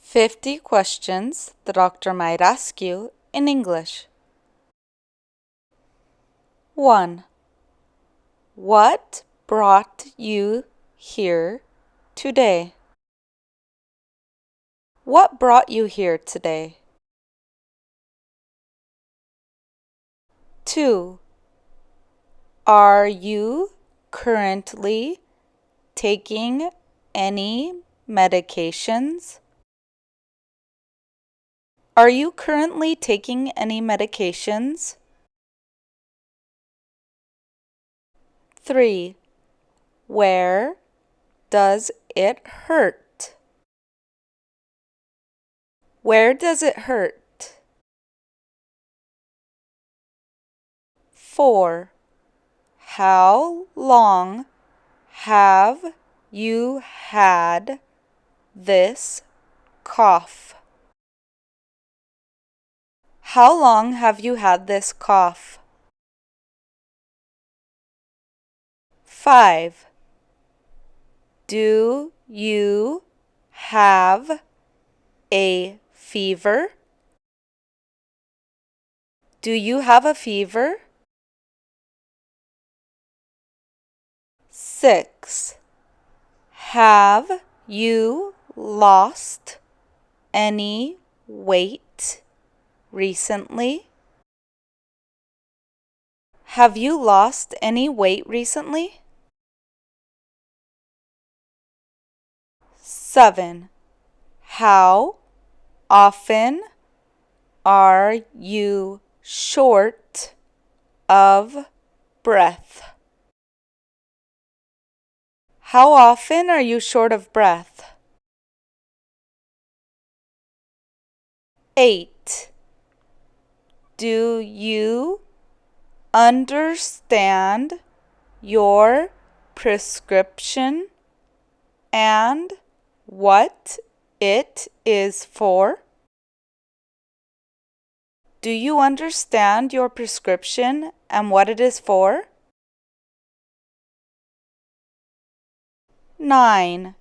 "50 questions the doctor might ask you in English." 1. What brought you here today? What brought you here today? 2. Are you currently taking any medications? Are you currently taking any medications? 3. Where does it hurt? Where does it hurt? 4. How long have you had this cough? How long have you had this cough? 5. Do you have a fever? Do you have a fever? 6. Have you lost any weight recently? Have you lost any weight recently? 7. How often are you short of breath? How often are you short of breath? 8. Do you understand your prescription and what it is for? Do you understand your prescription and what it is for? 9.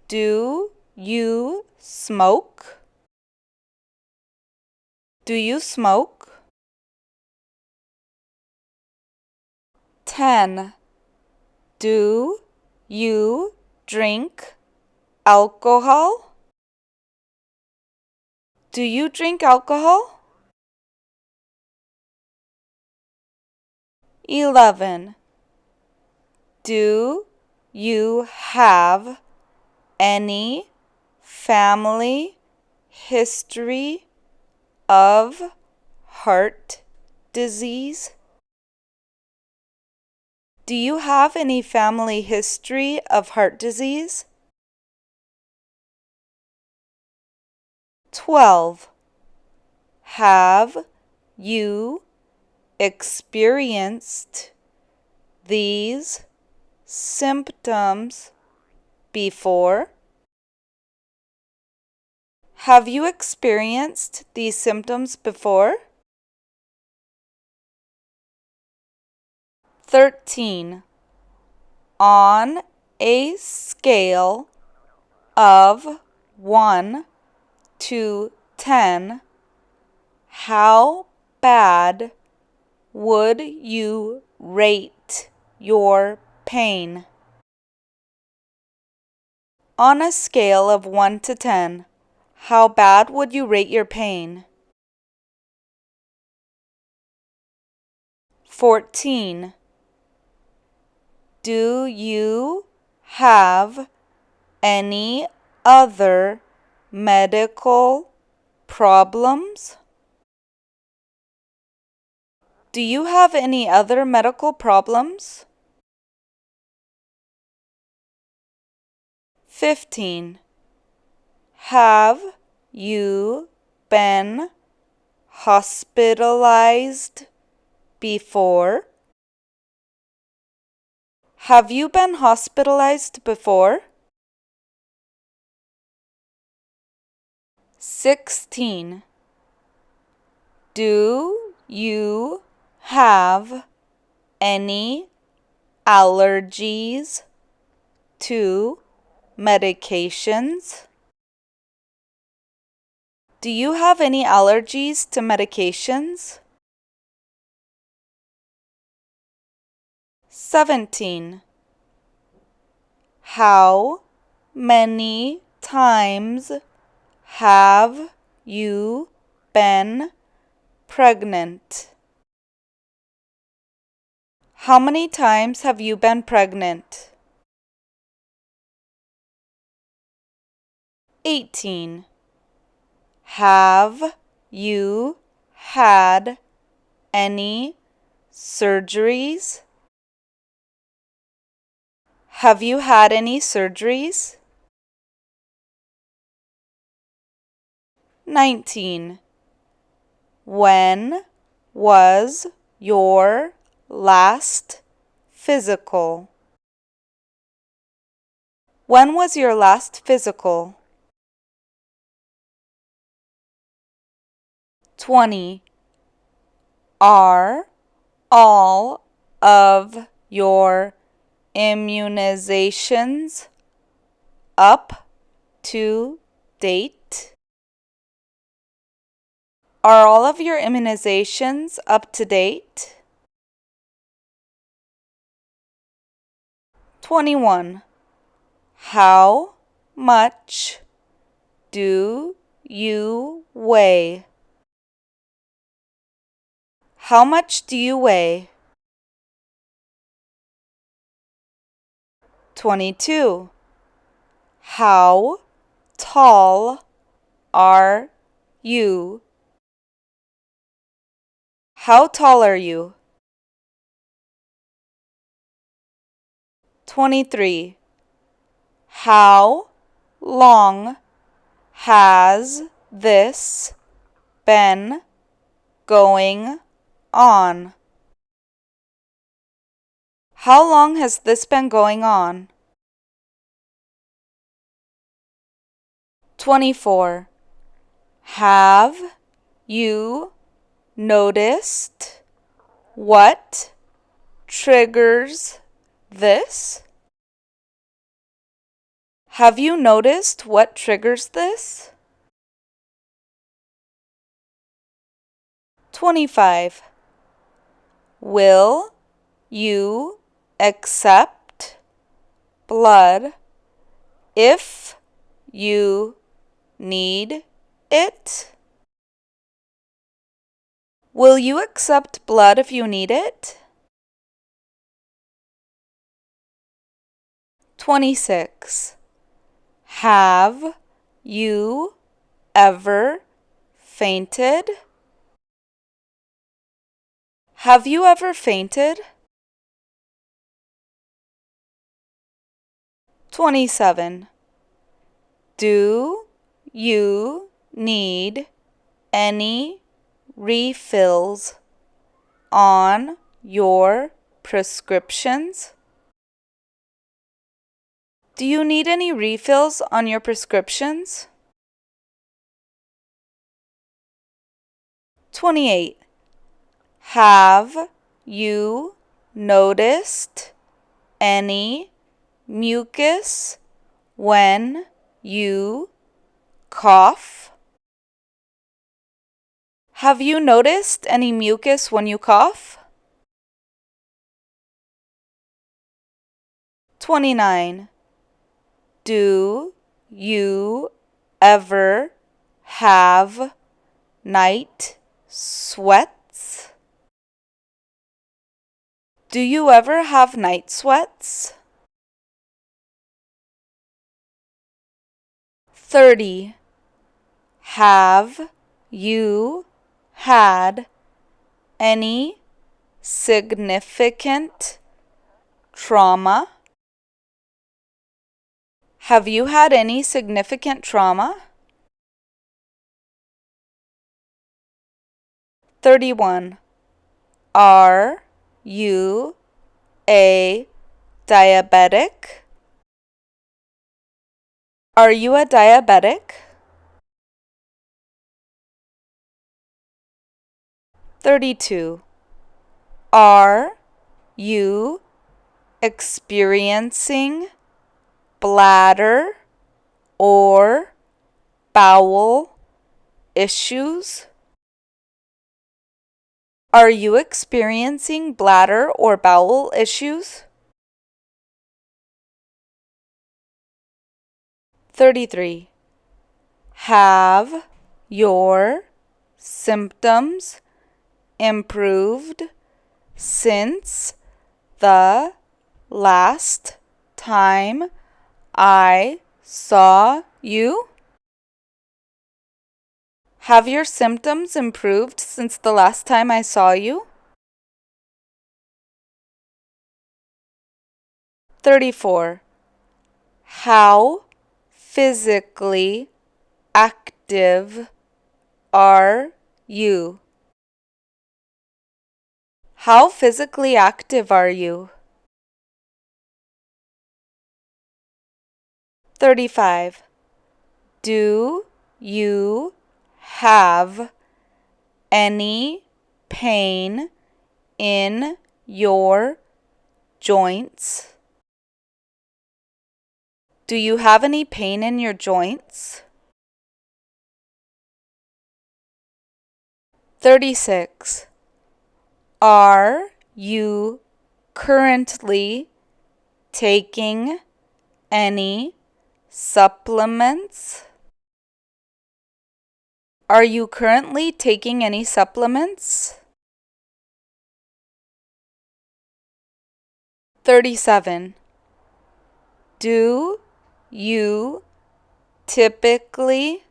Do you smoke? Do you smoke? 10. Do you drink alcohol? Do you drink alcohol? 11. Do you have any family history of heart disease? Do you have any family history of heart disease? 12. Have you experienced these symptoms before? Have you experienced these symptoms before? 13. On a scale of 1 to 10, how bad would you rate your pain? On a scale of 1 to 10, how bad would you rate your pain? 14. Do you have any other medical problems? Do you have any other medical problems? 15. Have you been hospitalized before? Have you been hospitalized before? 16. Do you have any allergies to medications? Do you have any allergies to medications? 17. How many times have you been pregnant? How many times have you been pregnant? 18. Have you had any surgeries? Have you had any surgeries? 19. When was your last physical? When was your last physical? 20. Are all of your immunizations up to date? Are all of your immunizations up to date? 21. How much do you weigh? How much do you weigh? 22. How tall are you? How tall are you? 23. How long has this been going on? How long has this been going on? 24. Have you noticed what triggers this? Have you noticed what triggers this? 25. Will you accept blood if you need it? Will you accept blood if you need it? 26. Have you ever fainted? Have you ever fainted? 27. Do you need any refills on your prescriptions? Do you need any refills on your prescriptions? 28. Have you noticed any mucus when you cough? Have you noticed any mucus when you cough? 29. Do you ever have night sweats? Do you ever have night sweats? 30. Have you had any significant trauma? Have you had any significant trauma? 31. Are you a diabetic? Are you a diabetic? 32. Are you experiencing bladder or bowel issues? Are you experiencing bladder or bowel issues? 33. Have your symptoms improved since the last time I saw you? Have your symptoms improved since the last time I saw you? 34. How physically active are you? How physically active are you? 35. Do you have any pain in your joints? Do you have any pain in your joints? 36. Are you currently taking any supplements? Are you currently taking any supplements? 37. Do you typically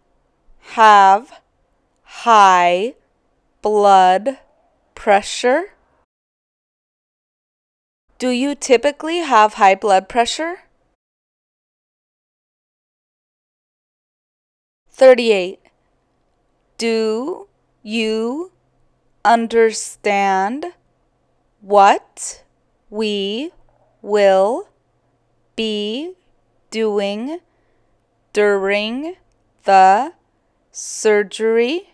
have high blood pressure? Do you typically have high blood pressure? 38. Do you understand what we will be doing during the surgery?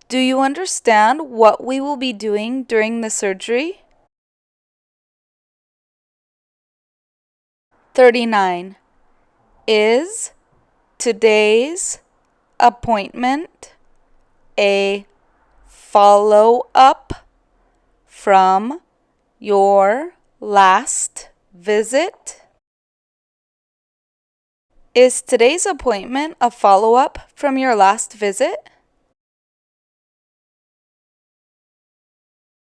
Do you understand what we will be doing during the surgery? 39. Is today's appointment a follow-up from your last visit? Is today's appointment a follow-up from your last visit?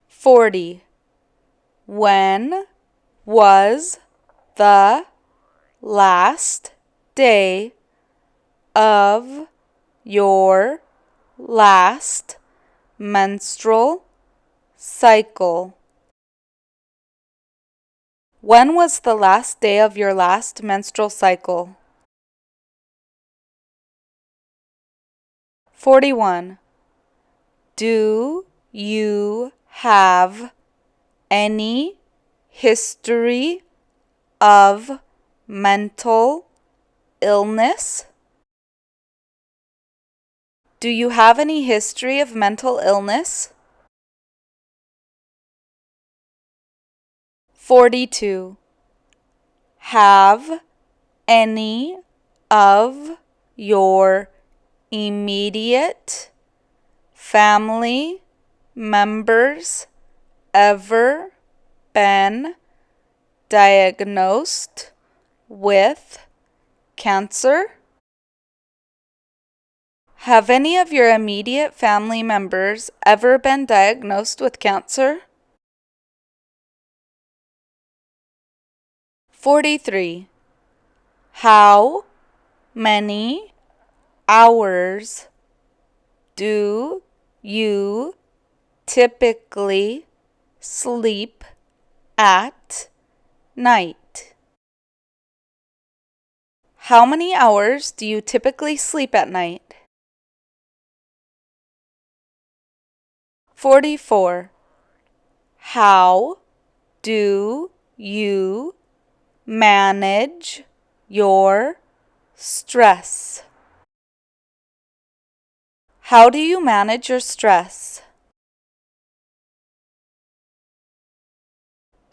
40. When was the last day of your last menstrual cycle? When was the last day of your last menstrual cycle? 41. Do you have any history of mental illness? Do you have any history of mental illness? 42. Have any of your immediate family members ever been diagnosed with cancer? Have any of your immediate family members ever been diagnosed with cancer? 43. How many hours do you typically sleep at night? How many hours do you typically sleep at night? 44. How do you manage your stress? How do you manage your stress?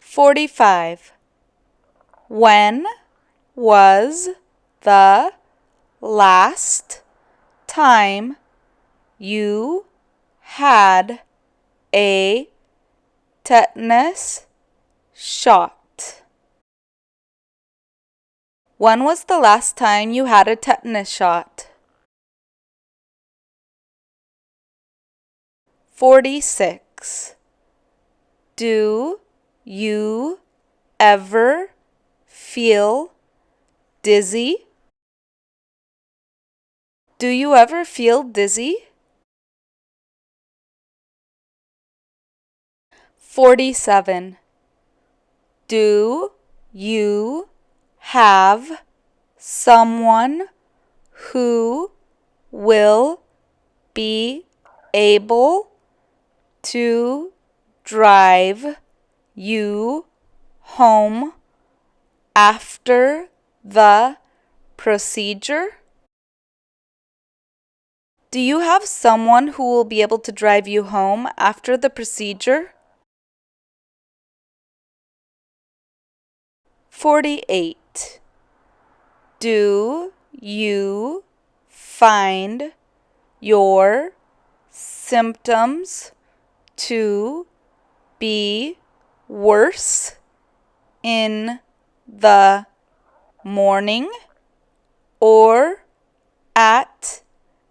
45. When was the last time you had a tetanus shot? When was the last time you had a tetanus shot? 46. Do you ever feel dizzy? Do you ever feel dizzy? 47. Do you have someone who will be able to drive you home after the procedure? Do you have someone who will be able to drive you home after the procedure? 48. Do you find your symptoms to be worse in the morning or at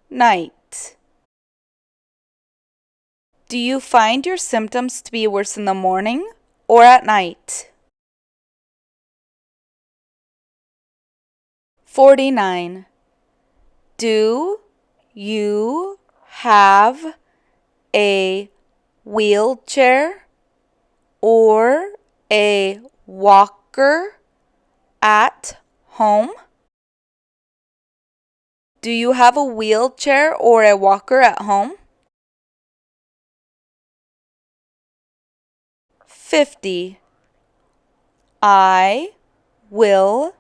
night? Do you find your symptoms to be worse in the morning or at night? 49. Do you have a wheelchair or a walker at home? Do you have a wheelchair or a walker at home? 50. I will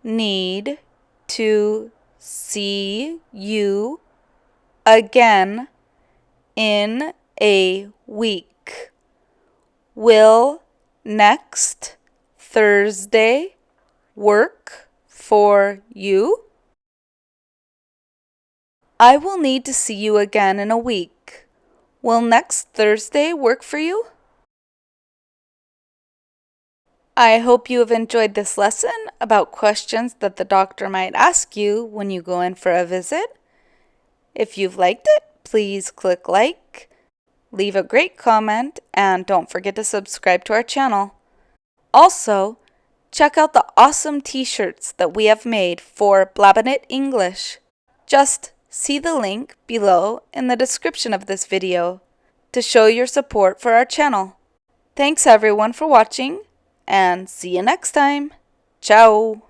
need to see you again in a week. Will next Thursday work for you? I will need to see you again in a week. Will next Thursday work for you? I hope you have enjoyed this lesson about questions that the doctor might ask you when you go in for a visit. If you've liked it, please click like, leave a great comment, and don't forget to subscribe to our channel. Also, check out the awesome t-shirts that we have made for Blabbing English. Just see the link below in the description of this video to show your support for our channel. Thanks everyone for watching, and see you next time. Ciao!